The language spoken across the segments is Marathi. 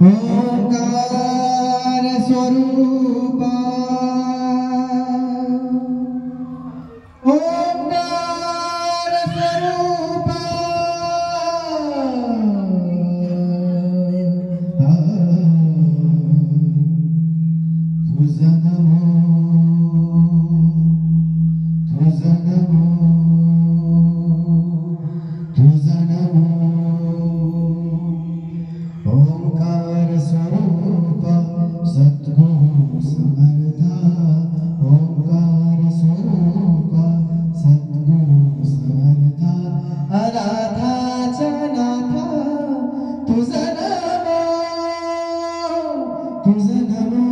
ओंकार स्वरूपा ओंकार स्वरूपा तुझा नमो तुझा नमो तुझा नमो ओंकार स्वरूपा सद्गुरु समर्था ओंकार स्वरूपा सद्गुरु समर्था अनाथाचा नाथा तुझा नमो तुझा नमो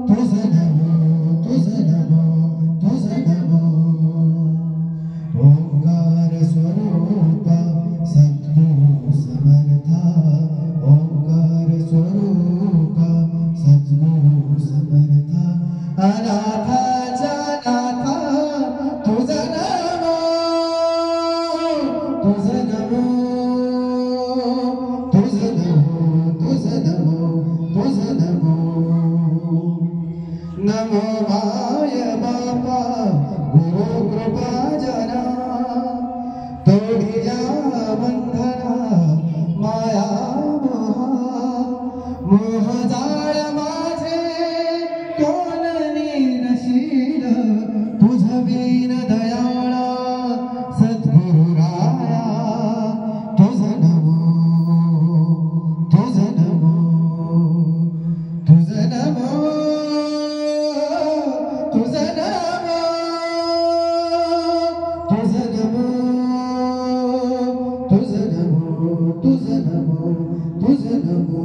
तुझा नमो तुझा नमो तुझा नमो ओंकार स्वरूपा सद्गुरु समर्था ओंकार स्वरूपा सद्गुरु समर्था अनाथाचा नाथा तुझा नमो तुझा नमो तुझा नमो तुझा नमो तुझा नमो नमो माय बापा गुरु कृपा जना तोडिया बंधना माया मोह जाळ माझे कोण नशील तुझ बिन दयाळा सद्गुरु राया तुझ नमो तुझ नमो तुझ नमो तुझ नमो तुझ नमो तुझ नमो तुझ नमो तुझ नमो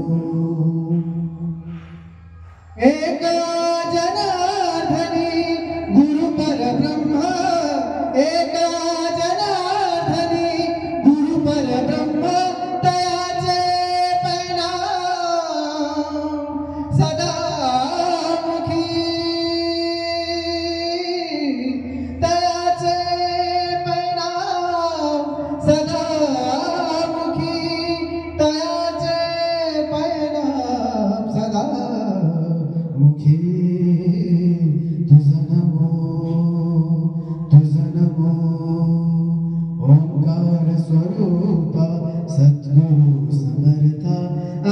एका जनार्दनी गुरु परब्रह्म एका जनार्दनी गुरु परब्रह्म तयाचे परिणाम सदा मुखी तयाचे परिणाम सदा मुखी तयाचे परिणाम सदा मुखी तुझा नमो तुझा नमो ओंकार स्वरूपा सद्गुरु समर्था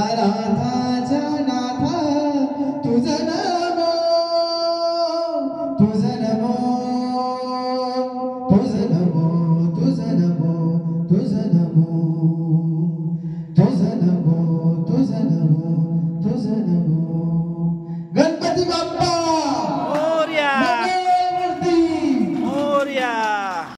अनाथाचा नाथा तुझा नमो तुझा नमो तुझा नमो तुझा नमो तुझा नमो तुझा नमो तुझा नमो तुझा नमो गणपती बाप्पा